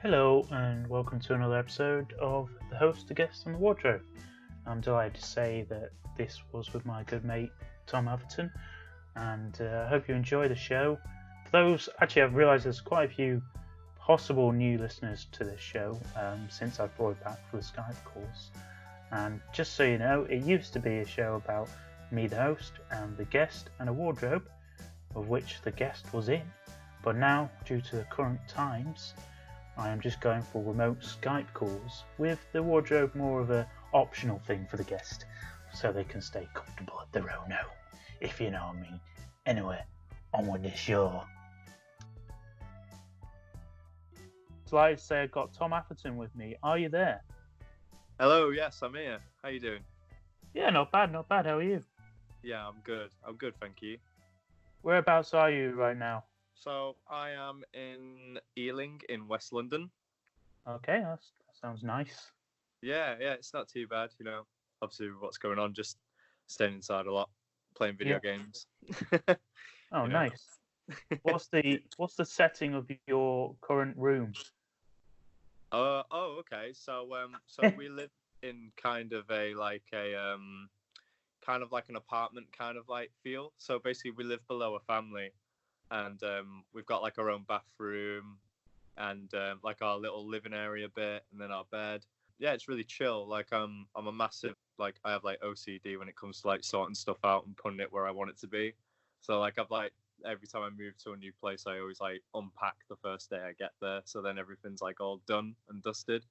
Hello and welcome to another episode of The Host, the Guest and the Wardrobe. I'm delighted to say that this was with my good mate Tom Atherton, and I hope you enjoy the show. For those, actually I've realised there's quite a few possible new listeners to this show since I've brought it back for the Skype calls. And just so you know, it used to be a show about me, the host, and the guest and a wardrobe, of which the guest was in. But now, due to the current times, I am just going for remote Skype calls, with the wardrobe more of an optional thing for the guest, so they can stay comfortable at their own home, if you know what I mean. Anyway, on with the show. So I'd say I've got Tom Atherton with me. Are you there? Hello, yes, I'm here. How you doing? Yeah, not bad. How are you? Yeah, I'm good, thank you. Whereabouts are you right now? So I am in Ealing in West London. Okay, that sounds nice. Yeah, it's not too bad, obviously with what's going on, just staying inside a lot, playing video games. Oh, nice. What's the setting of your current room? Okay. So we live in kind of an apartment kind of like feel. So basically we live below a family, and we've got like our own bathroom and like our little living area bit, and then our bed. Yeah, it's really chill. Like I'm a massive, like, I have like OCD when it comes to like sorting stuff out and putting it where I want it to be. So like I've like, every time I move to a new place, I always like unpack the first day I get there, so then everything's like all done and dusted.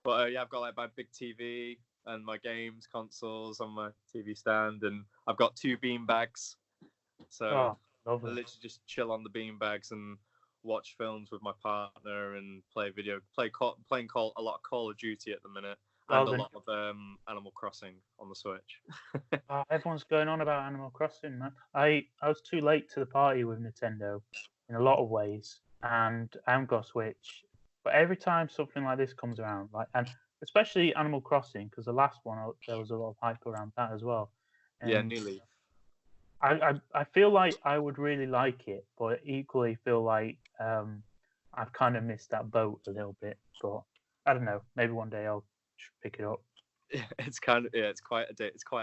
But yeah, I've got like my big TV and my games consoles on my TV stand, and I've got 2 bean bags. So I literally just chill on the bean bags and watch films with my partner and playing a lot of Call of Duty at the minute, and a lot of Animal Crossing on the Switch. Everyone's going on about Animal Crossing, man. I was too late to the party with Nintendo in a lot of ways, and I haven't got a Switch. But every time something like this comes around, and especially Animal Crossing, because the last one there was a lot of hype around that as well. And yeah, New Leaf. I feel like I would really like it, but equally feel like I've kind of missed that boat a little bit. But I don't know. Maybe one day I'll pick it up. It's quite a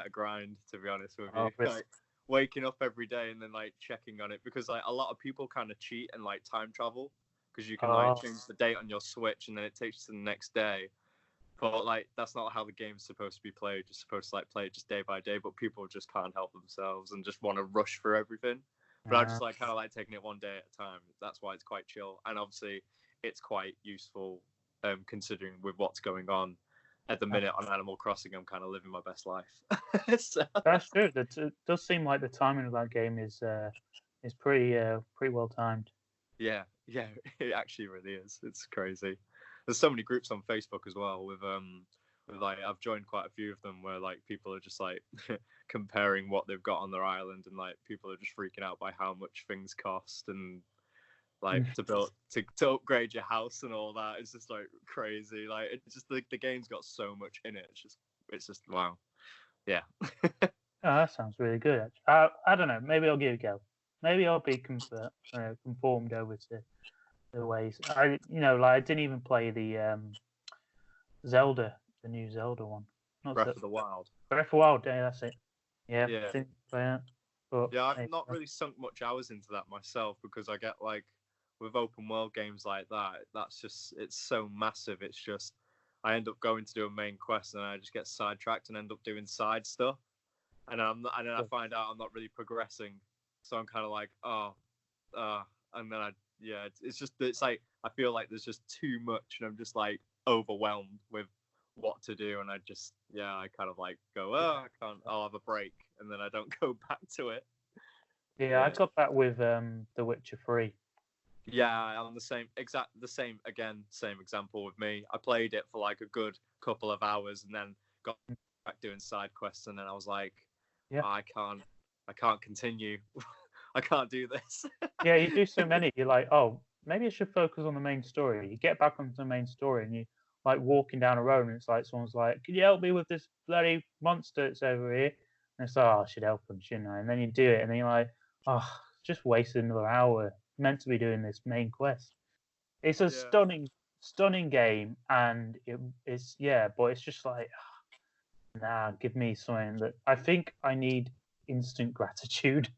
grind, to be honest with you. Really? Like waking up every day and then like checking on it, because like a lot of people kind of cheat and like time travel, because you can like change the date on your Switch and then it takes you to the next day. But like that's not how the game's supposed to be played. You're supposed to like play it just day by day, but people just can't help themselves and just want to rush for everything. But I just like kind of like taking it one day at a time. That's why it's quite chill, and obviously it's quite useful considering with what's going on at the minute on Animal Crossing. I'm kind of living my best life. So. That's true. It does seem like the timing of that game is pretty well timed. Yeah, it actually really is. It's crazy. There's so many groups on Facebook as well with like, I've joined quite a few of them where like people are just like comparing what they've got on their island, and like people are just freaking out by how much things cost, and like to upgrade your house and all that. It's just like crazy. Like it's just the game's got so much in it. It's just wow. Yeah. That sounds really good. Actually. I don't know. Maybe I'll give it a go. Maybe I'll be conformed over to the ways. I didn't even play the Zelda, the new Zelda one. Breath of the Wild. Breath of the Wild. Yeah, that's it. Yeah. Didn't play that. But yeah, I've not really sunk much hours into that myself, because I get like, with open world games like that, it's so massive. It's just, I end up going to do a main quest and I just get sidetracked and end up doing side stuff, and then I find out I'm not really progressing, so I'm kind of like, and then it's like I feel like there's just too much, and I'm just like overwhelmed with what to do, and I kind of like go, I'll have a break, and then I don't go back to it. Yeah, I got that with The Witcher 3. Yeah, I'm the same example with me. I played it for like a good couple of hours and then got back doing side quests, and then I was like, I can't continue. I can't do this. Yeah, you do so many. You're like, maybe I should focus on the main story. You get back onto the main story, and you like walking down a road, and it's like someone's like, "Can you help me with this bloody monster that's over here?" And it's like, "Oh, I should help them, shouldn't I?" And then you do it, and then you're like, just wasted another hour. Meant to be doing this main quest. It's a stunning stunning game, and it's but it's just like, nah, give me something that I think I need instant gratitude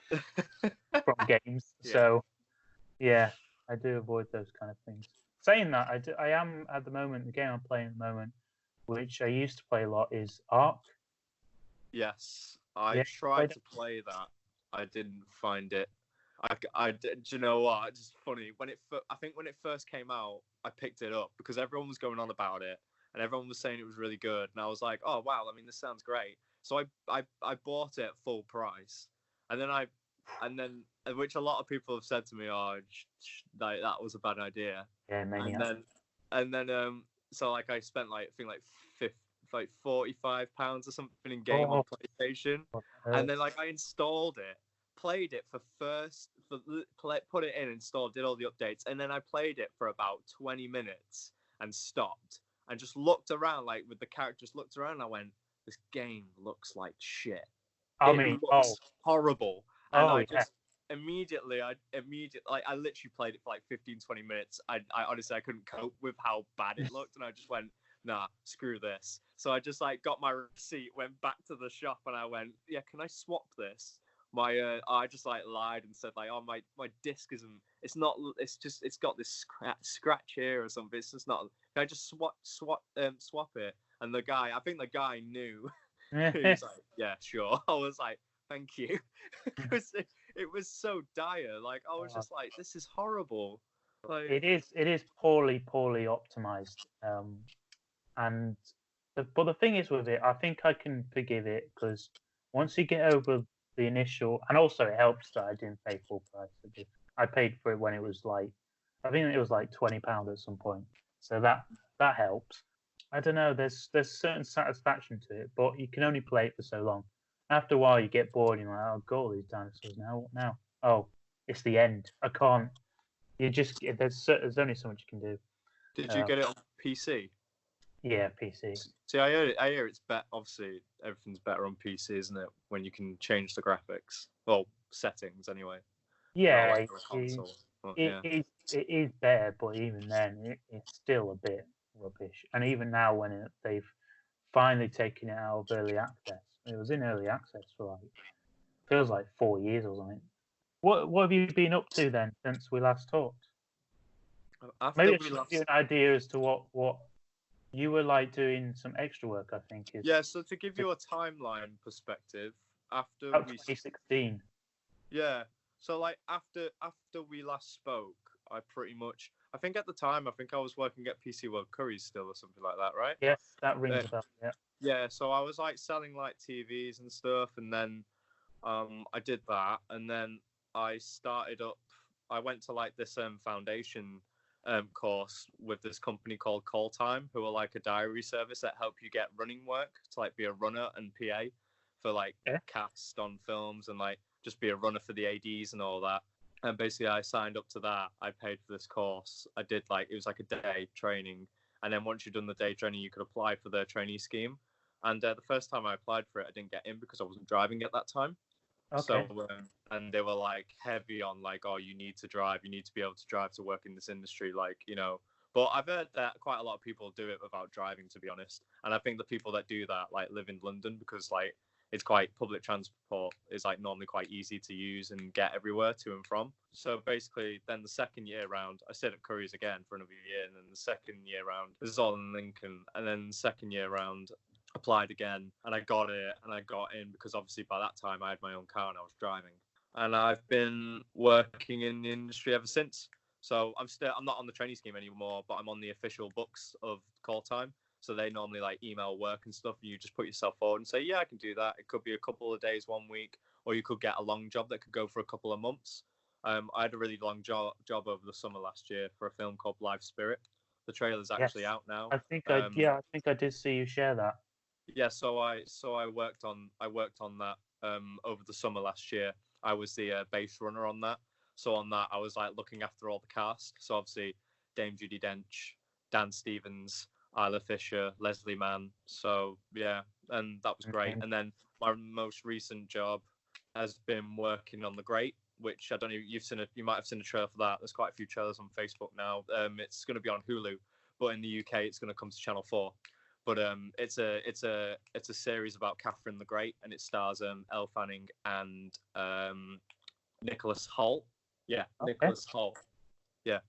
from games. Yeah. So yeah, I do avoid those kind of things. Saying that, I am at the moment, the game I'm playing at the moment, which I used to play a lot, is Ark. Yes, I Yeah, tried played to play that. I didn't find it. Do you know what? It's just funny. I think when it first came out, I picked it up because everyone was going on about it and everyone was saying it was really good. And I was like, oh, wow, I mean, this sounds great. So I bought it at full price. And then which a lot of people have said to me, oh, like, that was a bad idea. Yeah, And Maniac. so like I spent like, I think like £45 or something in game on Oh, PlayStation, what and then hurts. like I installed it, played it put it in, installed, did all the updates, and then I played it for about 20 minutes and stopped and just looked around, like with the characters, looked around, and I went, this game looks like shit. I It mean, looks horrible, and oh I yeah, just immediately like I literally played it for like 15-20 minutes. I honestly, I couldn't cope with how bad it looked, and I just went, nah, screw this. So I just like got my receipt, went back to the shop, and I went, yeah, can I swap this? I just like lied and said like, oh, my disc isn't, it's not, it's got this scratch here or something, it's just not, can I just swap it? And I think the guy knew. He was like, yeah, sure. I was like, thank you. Because it was so dire. Like, I was just like, this is horrible. Like, it is poorly optimized. And but the thing is with it, I think I can forgive it because once you get over the initial, and also it helps that I didn't pay full price. I paid for it when it was like, I think it was like £20 at some point, so that helps. I don't know. There's certain satisfaction to it, but you can only play it for so long. After a while, you get bored. You're like, oh, got all these dinosaurs now. What now? Oh, it's the end. I can't. You just there's only so much you can do. did you get it on PC? Yeah, PC. See, I hear it's better. Obviously, everything's better on PC, isn't it? When you can change the graphics, well, settings anyway. Not Yeah, like on a console. But, it yeah. is it is better, but even then, it's still a bit rubbish. And even now, when they've finally taken it out of early access, it was in early access for like feels like 4 years or something. What have you been up to then since we last talked? After Maybe I we should give you last, an idea as to what you were like doing some extra work. I think is yeah. So to give you a timeline perspective, after about we 2016. Yeah. So like after we last spoke, I pretty much, I think at the time, I think I was working at PC World Curries still or something like that, right? Yes, that rings Uh, a bell. Yeah. yeah. So I was like selling like TVs and stuff, and then I did that, and then I started up. I went to like this foundation course with this company called Call Time, who are like a diary service that help you get running work to like be a runner and PA for like Yeah. cast on films and like just be a runner for the ADs and all that. And basically, I signed up to that. I paid for this course. I did like, it was like a day training, and then once you've done the day training, you could apply for the trainee scheme. And the first time I applied for it, I didn't get in because I wasn't driving at that time. So, Okay. and they were like heavy on like, oh, you need to drive, you need to be able to drive to work in this industry, like, you know. But I've heard that quite a lot of people do it without driving, to be honest. And I think the people that do that like live in London because like it's quite, public transport is like normally quite easy to use and get everywhere to and from. So basically, then the second year round, I stayed at Curry's again for another year, and then the second year round, this is all in Lincoln, and then the second year round, applied again, and I got it, and I got in because obviously by that time I had my own car and I was driving, and I've been working in the industry ever since. So I'm not on the training scheme anymore, but I'm on the official books of Call Time. So they normally like email work and stuff, and you just put yourself forward and say, yeah, I can do that. It could be a couple of days, 1 week, or you could get a long job that could go for a couple of months. I had a really long job over the summer last year for a film called Live Spirit. The trailer's Yes. actually out now. I think I did see you share that. Yeah, so I worked on that over the summer last year. I was the base runner on that. So on that, I was like looking after all the cast. So obviously, Dame Judi Dench, Dan Stevens, Isla Fisher, Leslie Mann. So yeah, and that was great. Mhm. And then my most recent job has been working on The Great, which I don't know. You might have seen a trailer for that. There's quite a few trailers on Facebook now. It's going to be on Hulu, but in the UK, it's going to come to Channel 4. But it's a series about Catherine the Great, and it stars Elle Fanning and Nicholas Hoult. Yeah, okay. Nicholas Hoult. Yeah.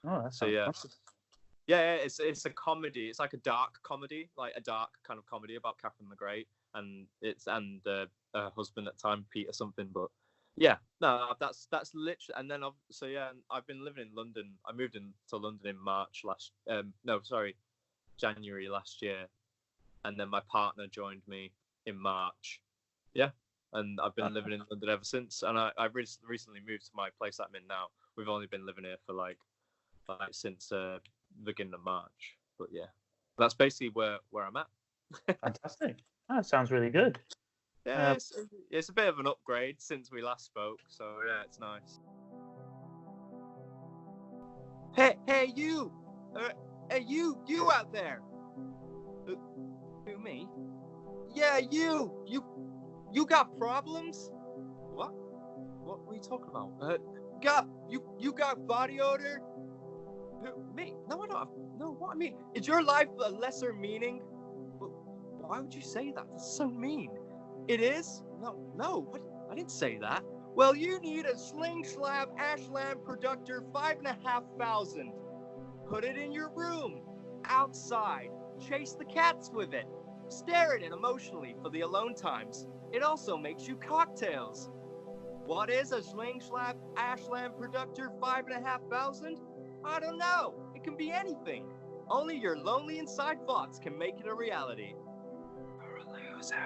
Oh, that's so yeah. Yeah, it's a comedy. It's like a dark comedy, like a dark kind of comedy about Catherine the Great, and her husband at the time, Peter something. But yeah, no, that's literally. And then I've been living in London. I moved into London in January last year, and then my partner joined me in March. Yeah, and I've been living in London ever since. And I've recently moved to my place that I'm in now. We've only been living here for like since beginning of March. But yeah, that's basically where I'm at. Fantastic. That sounds really good. Yeah, it's a bit of an upgrade since we last spoke. So yeah, it's nice. Hey you! Hey you out there! Who me? Yeah, you got problems? What? What were you talking about? You got body odor? Me? No, I don't have. No, what I mean is your life a lesser meaning? Why would you say that? That's so mean. It is? No. What? I didn't say that. Well, you need a Sling Slab Ashland Productor 5,500. Put it in your room, outside. Chase the cats with it. Stare at it emotionally for the alone times. It also makes you cocktails. What is a Sling Slab Ashland Productor 5,500? I don't know. It can be anything. Only your lonely inside thoughts can make it a reality. You're a loser.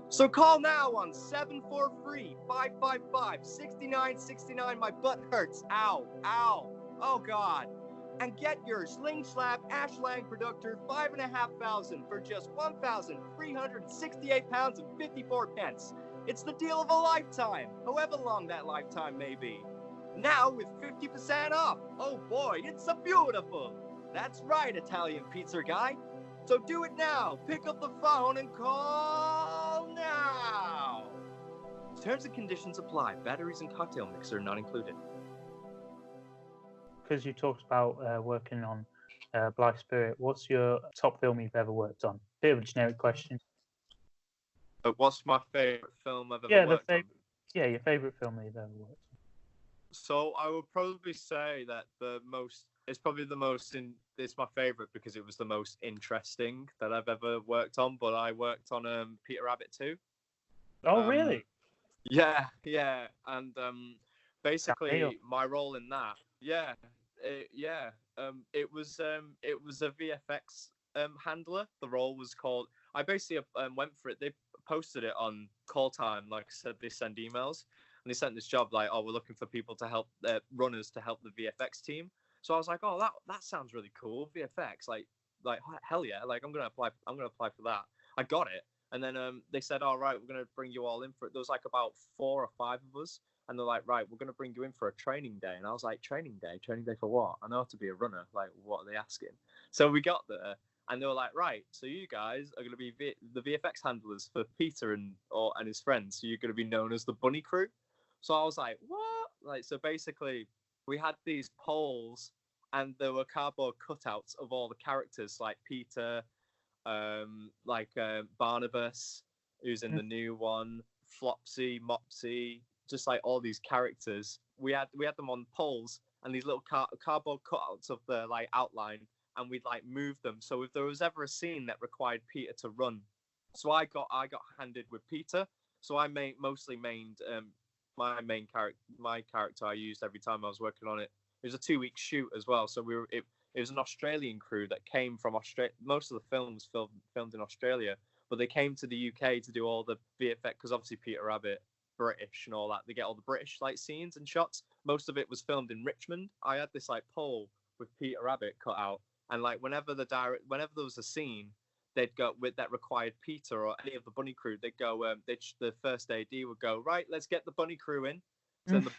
So call now on 743-555-6969. My butt hurts. Ow. Oh, God. And get your Sling Slab Ashland Productor 5,500 for just £1,368 and 54 pence. It's the deal of a lifetime, however long that lifetime may be. Now with 50% off. Oh boy, it's so beautiful. That's right, Italian pizza guy. So do it now. Pick up the phone and call now. Terms and conditions apply. Batteries and cocktail mixer not included. Because you talked about working on Blythe Spirit, what's your top film you've ever worked on? Bit of a generic question. What's my favourite film I've ever worked on? Yeah, your favourite film you've ever worked on. So I would probably say that it's my favourite because it was the most interesting that I've ever worked on. But I worked on Peter Rabbit 2. Oh, really? Yeah, and basically my role in that, it was a VFX handler. The role was called. I basically went for it. They posted it on Call Time. Like I said, they send emails. And they sent this job like, we're looking for people to help runners to help the VFX team. So I was like, that sounds really cool. VFX, like hell yeah, like I'm gonna apply for that. I got it, and then they said, all right, we're gonna bring you all in for it. There was like about 4 or 5 of us, and they're like, right, we're gonna bring you in for a training day. And I was like, training day for what? I know how to be a runner. Like, what are they asking? So we got there, and they were like, right, so you guys are gonna be the VFX handlers for Peter and his friends. So you're gonna be known as the Bunny Crew. So I was like, what? Like, so basically, we had these poles, and there were cardboard cutouts of all the characters, like Peter, Barnabas, who's in the new one, Flopsy, Mopsy, just like all these characters. We had them on poles and these little cardboard cutouts of the like outline, and we'd like move them. So if there was ever a scene that required Peter to run, so I got handed with Peter. So I mostly mained my character I used every time I was working on it. It was a 2-week shoot as well, so it was an Australian crew that came from Australia. Most of the films filmed in Australia, but they came to the UK to do all the VFX because obviously Peter Rabbit, British and all that. They get all the British like scenes and shots. Most of it was filmed in Richmond. I had this like pole with Peter Rabbit cut out, and like whenever there was a scene, they'd go with that required Peter or any of the Bunny Crew. They'd go. The first AD would go, right, let's get the Bunny Crew in. So then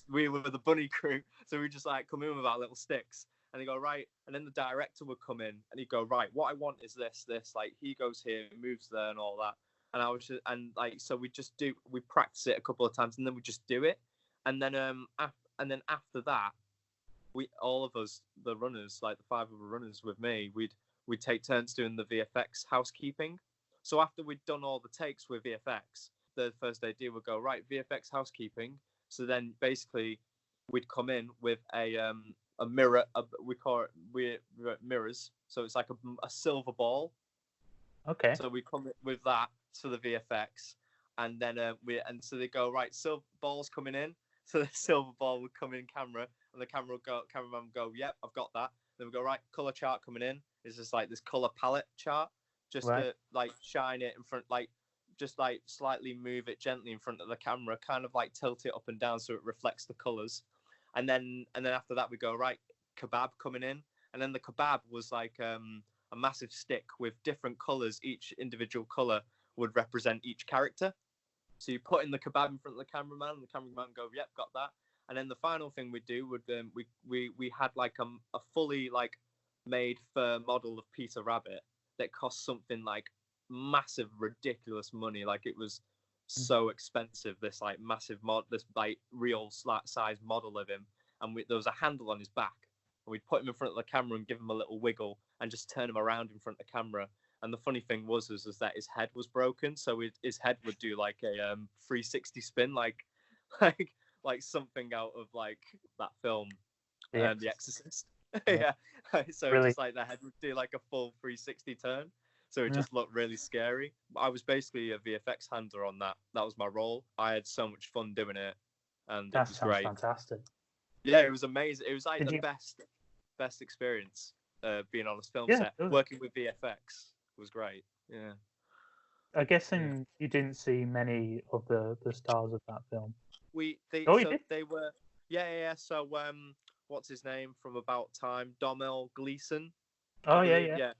we were the Bunny Crew. So we just like come in with our little sticks, and they go right. And then the director would come in, and he'd go, right, what I want is this. Like he goes here, moves there, and all that. and I was just, and like so we practice it a couple of times and then we just do it, and then after that we all of us the runners, like the 5 of the runners with me, we'd take turns doing the VFX housekeeping. So after we'd done all the takes with VFX, the first AD would go, right, VFX housekeeping. So then basically we'd come in with a mirror, we call it mirrors. So it's like a silver ball. Okay. So we come in with that for the VFX, and then so they go, right, silver ball's coming in. So the silver ball would come in camera, and the cameraman would go, yep, I've got that. Then we go, right, color chart coming in. It's just like this color palette chart, just to like shine it in front, like just like slightly move it gently in front of the camera, kind of like tilt it up and down so it reflects the colors. And then after that we go, right, kebab coming in, and then the kebab was like a massive stick with different colors. Each individual color would represent each character. So you put in the kebab in front of the cameraman, and the cameraman go, yep, got that. And then the final thing we'd do would we had like a fully like made fur model of Peter Rabbit that cost something like massive, ridiculous money. Like it was so expensive. This like massive this like real size model of him, and there was a handle on his back, and we'd put him in front of the camera and give him a little wiggle and just turn him around in front of the camera. And the funny thing was that his head was broken, so his head would do like a 360 spin, like something out of like that film, The Exorcist. Yeah. So really? Just like the head would do like a full 360 turn. So it just looked really scary. I was basically a VFX handler on that. That was my role. I had so much fun doing it, and it was great. Fantastic. Yeah, it was amazing. It was like best experience being on a film set. Working with VFX was great. Yeah. I'm guessing you didn't see many of the stars of that film. They were. Yeah. So what's his name from About Time? Domhnall Gleeson. Oh yeah.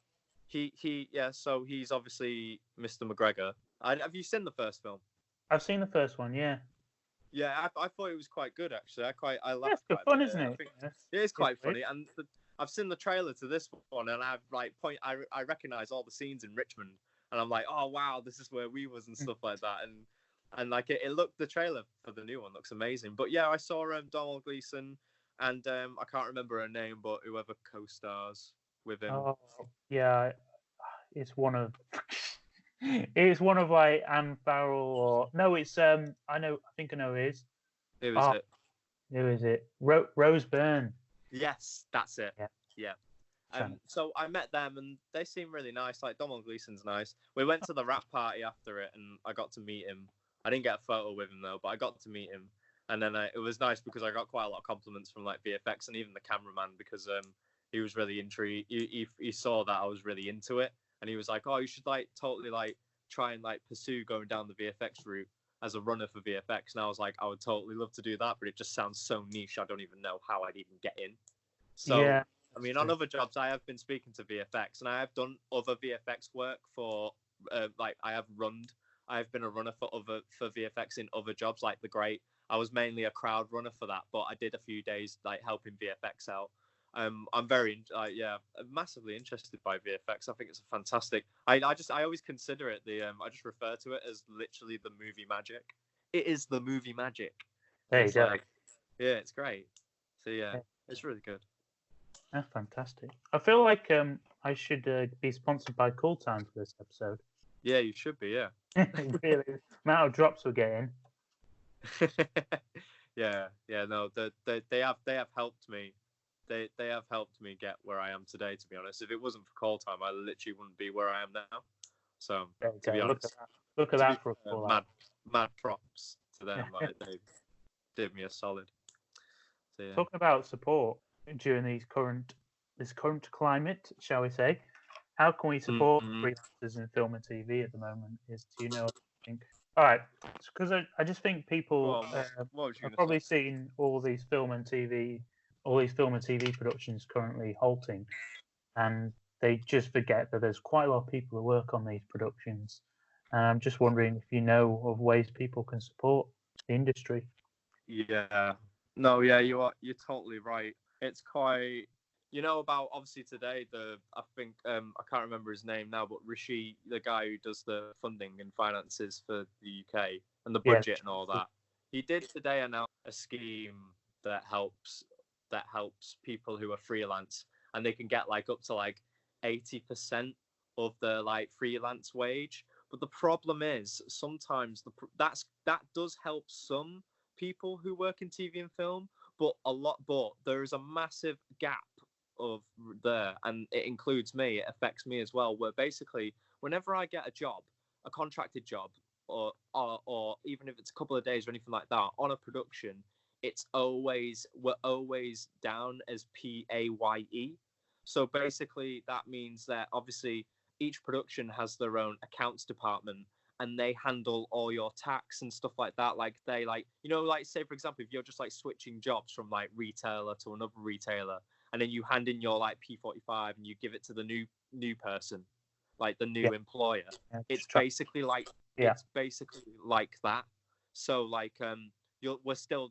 So he's obviously Mr. McGregor. Have you seen the first film? I've seen the first one, yeah. Yeah, I thought it was quite good actually. I laughed. It's good fun, isn't it? It is quite funny, and I've seen the trailer to this one, and I've like I recognize all the scenes in Richmond, and I'm like, oh wow, this is where we was and stuff like that, and like it looked, the trailer for the new one looks amazing. But yeah, I saw Domhnall Gleeson, and I can't remember her name, but whoever co-stars with him. Oh yeah, it's one of like Anne Farrell, or no, it's I think I know who it is. Who is it? Who is it? Rose Byrne. Yes, that's it. Yeah. So I met them, and they seem really nice. Like Domhnall Gleeson's nice. We went to the rap party after it, and I got to meet him. I didn't get a photo with him though, but I got to meet him. And then it was nice because I got quite a lot of compliments from like VFX and even the cameraman, because he was really intrigued. He saw that I was really into it, and he was like, "Oh, you should like totally like try and like pursue going down the VFX route as a runner for VFX." And I was like, I would totally love to do that, but it just sounds so niche. I don't even know how I'd even get in. So yeah, I mean, on other jobs, I have been speaking to VFX, and I have done other VFX work for like I've been a runner for VFX in other jobs, like The Great. I was mainly a crowd runner for that, but I did a few days like helping VFX out. I'm massively interested by VFX. I think it's a fantastic. I always consider it I just refer to it as literally the movie magic. It is the movie magic. There you go. Yeah, it's great. So yeah, it's really good. That's fantastic. I feel like I should be sponsored by Cool Time for this episode. Yeah, you should be. Yeah. Really, the amount of drops we're getting. Yeah. No, they have helped me. They have helped me get where I am today. To be honest, if it wasn't for Call Time, I literally wouldn't be where I am now. So to be honest, look at that for mad props to them. Like, they did me a solid. So, yeah. Talking about support during this current climate, shall we say? How can we support freelancers in film and TV at the moment? Do you know what I think? All right, because I just think people have probably seen all these film and TV productions currently halting, and they just forget that there's quite a lot of people who work on these productions. And I'm just wondering if you know of ways people can support the industry. Yeah. No, yeah, you're totally right. It's quite You know about obviously today I think I can't remember his name now, but Rishi, the guy who does the funding and finances for the UK and the Yeah. budget and all that, he did today announce a scheme that helps people who are freelance, and they can get like up to like 80% of their like freelance wage. But the problem is sometimes that does help some people who work in TV and film, but there is a massive gap of there, and it includes me. It affects me as well. Where basically, whenever I get a job, a contracted job, or even if it's a couple of days or anything like that on a production, we're always down as PAYE. So basically, that means that obviously each production has their own accounts department, and they handle all your tax and stuff like that. Like they like, like say for example, if you're just like switching jobs from like retailer to another retailer, and then you hand in your like P45 and you give it to the new person, like the new employer. It's basically like that. So like you're still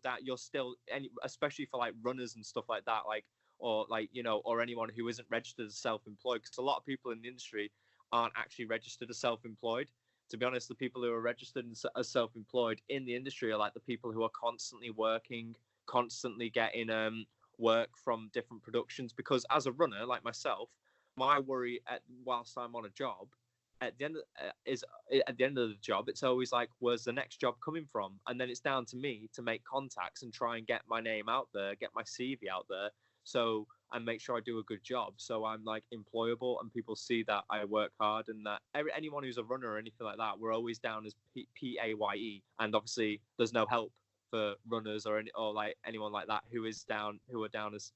especially for like runners and stuff like that, like or like or anyone who isn't registered as self-employed, because a lot of people in the industry aren't actually registered as self-employed. To be honest, the people who are registered as self-employed in the industry are like the people who are constantly working, constantly getting work from different productions. Because as a runner like myself, my worry whilst I'm on a job, at the end of the job, it's always like, where's the next job coming from? And then it's down to me to make contacts and try and get my name out there, get my CV out there, and make sure I do a good job, so I'm like employable and people see that I work hard, and that anyone who's a runner or anything like that, we're always down as PAYE. And obviously there's no help for runners or like anyone like that who are down as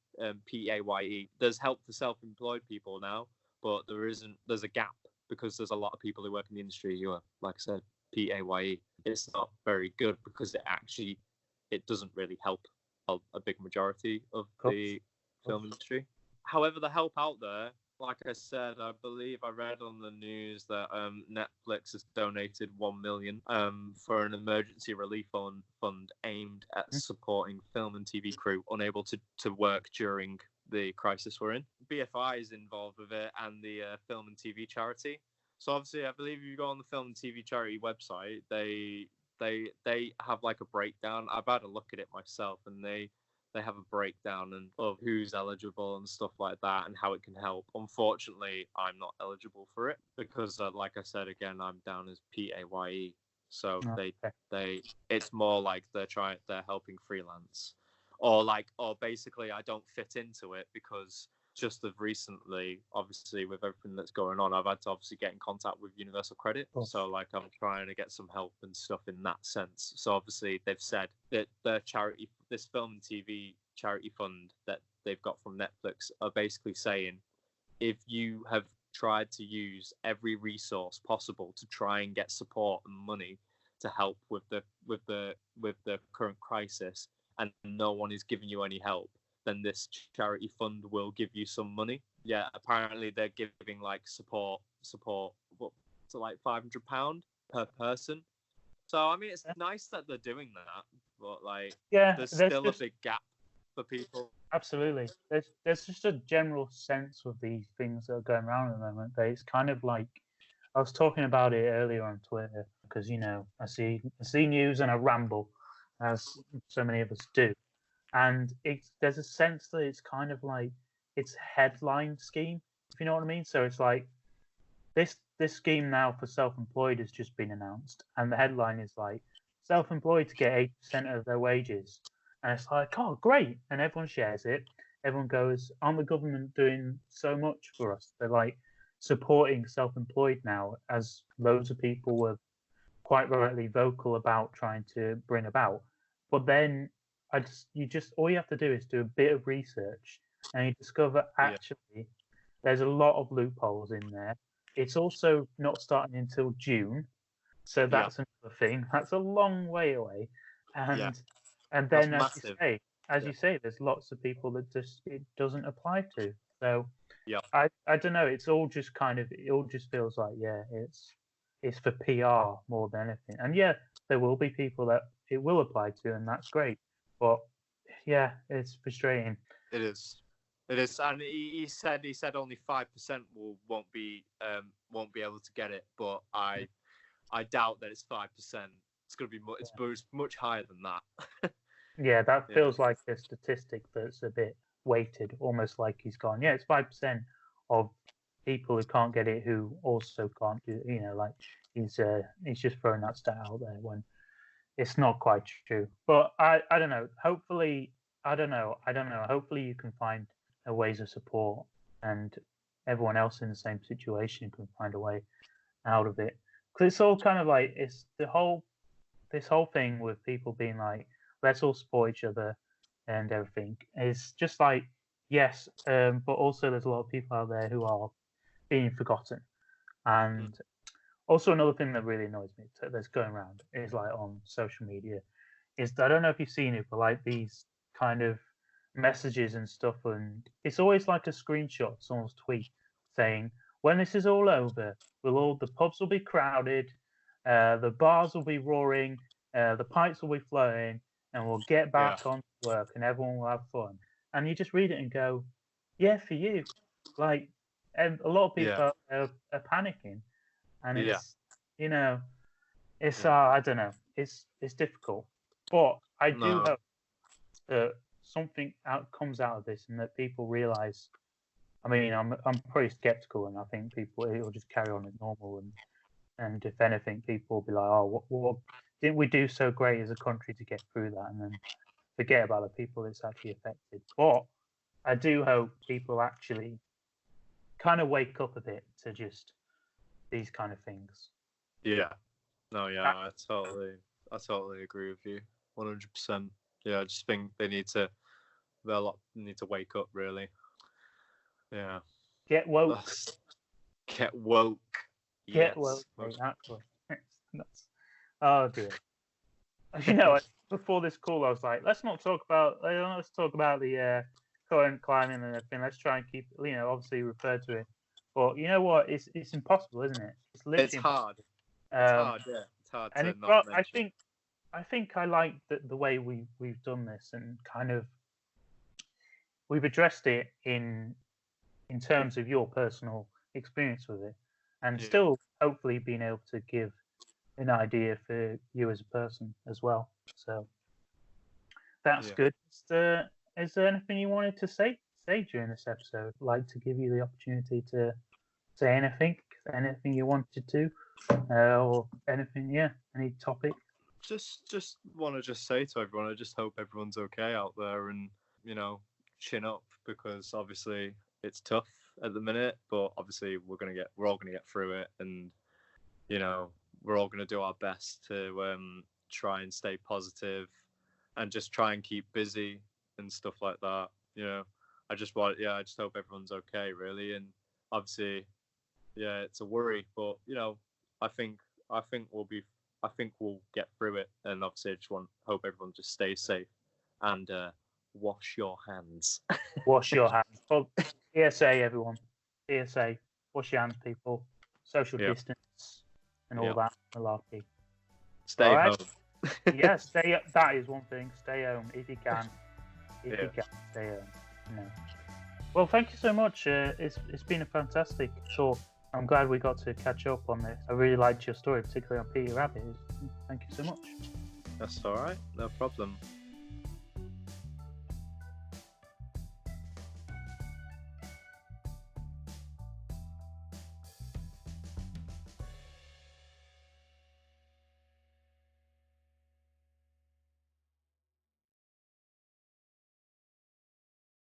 PAYE. There's help for self-employed people now, but there's a gap because there's a lot of people who work in the industry who are, like I said, PAYE. It's not very good because it doesn't really help a big majority of the film industry. However, the help out there, like I said, I believe I read on the news that Netflix has donated 1 million for an emergency relief fund aimed at supporting film and TV crew unable to work during the crisis we're in. BFI is involved with it, and the film and TV charity. So obviously, I believe if you go on the film and TV charity website, they have like a breakdown. I've had a look at it myself, and they have a breakdown of who's eligible and stuff like that and how it can help. Unfortunately, I'm not eligible for it because, like I said again, I'm down as PAYE. So it's more like they're helping freelance, or basically I don't fit into it because just of recently, obviously with everything that's going on, I've had to obviously get in contact with Universal Credit. So like I'm trying to get some help and stuff in that sense. So obviously they've said that their charity, this film and TV charity fund that they've got from Netflix, are basically saying, if you have tried to use every resource possible to try and get support and money to help with the current crisis, and no one is giving you any help, then this charity fund will give you some money. Yeah, apparently they're giving like support to like £500 per person. So I mean, it's nice that they're doing that, but like, there's still a big gap for people. Absolutely, there's just a general sense of these things that are going around at the moment. That it's kind of like, I was talking about it earlier on Twitter because I see news and I ramble, as so many of us do. And there's a sense that it's kind of like it's headline scheme, if you know what I mean. So it's like this scheme now for self-employed has just been announced, and the headline is like, self-employed to get 8% of their wages, and it's like, oh great, and everyone shares it. Everyone goes, aren't the government doing so much for us? They're like supporting self-employed now, as loads of people were quite rightly vocal about trying to bring about. But then all you have to do is do a bit of research, and you discover actually there's a lot of loopholes in there. It's also not starting until June, so that's another thing. That's a long way away, and then as you say, there's lots of people that just it doesn't apply to. So I don't know. It all just feels like it's for PR more than anything. And there will be people that it will apply to, and that's great. But yeah, it's frustrating. It is. It is, and he said only 5% won't be able to get it, but I doubt that it's 5%. It's gonna be much higher than that. Yeah, that Yeah, feels like a statistic that's a bit weighted, almost like he's gone. Yeah, it's 5% of people who can't get it who also can't do. Like he's just throwing that stat out there when it's not quite true. But I don't know. Hopefully, I don't know. Hopefully, you can find ways of support, and everyone else in the same situation can find a way out of it. Because it's all kind of like it's this whole thing with people being like, let's all support each other and everything. It's just like yes, but also there's a lot of people out there who are being forgotten, and also another thing that really annoys me that's going around is like on social media is I don't know if you've seen it, but like these kind of messages and stuff, and it's always like a screenshot, someone's tweet saying, "When this is all over, the pubs will be crowded, the bars will be roaring, the pints will be flowing, and we'll get back on work, and everyone will have fun." And you just read it and go, "Yeah, for you." Like, and a lot of people are panicking, and it's I don't know, it's difficult, but I do hope that something comes out of this and that people realize. I mean, I'm pretty skeptical, and I think it'll just carry on as normal, and if anything, people will be like, "Oh, what didn't we do so great as a country to get through that?" And then forget about the people it's actually affected. But I do hope people actually kind of wake up a bit to just these kind of things. Yeah. No, yeah, I totally agree with you, 100%. Yeah, I just think they need to wake up, really. Yeah. Get woke. Get woke. Get woke. Exactly. Oh dear. Before this call, I was like, let's talk about the current climate and everything. Let's try and keep, obviously refer to it. But you know what? It's impossible, isn't it? It's literally it's hard. Impossible. It's hard. Yeah, it's hard and to not mention. I think I like the way we've done this, and kind of we've addressed it in terms of your personal experience with it, and still hopefully being able to give an idea for you as a person as well. So that's good. Is there anything you wanted to say during this episode? I'd like to give you the opportunity to say anything you wanted to, or anything, any topic. Just want to say to everyone, I just hope everyone's okay out there, and chin up, because obviously it's tough at the minute, but obviously we're all gonna get through it, and we're all gonna do our best to try and stay positive and just try and keep busy and stuff like that. I just hope everyone's okay, really, and obviously it's a worry, but I think we'll get through it, and obviously I just hope everyone just stays safe and wash your hands. Wash your hands. Well, PSA, everyone. PSA. Wash your hands, people. Social distance and all that malarkey. Stay home. Yeah, stay. That is one thing. Stay home if you can. If you can, stay home. Well, thank you so much. It's been a fantastic talk. I'm glad we got to catch up on this. I really liked your story, particularly on Peter Rabbit. Thank you so much. That's all right. No problem.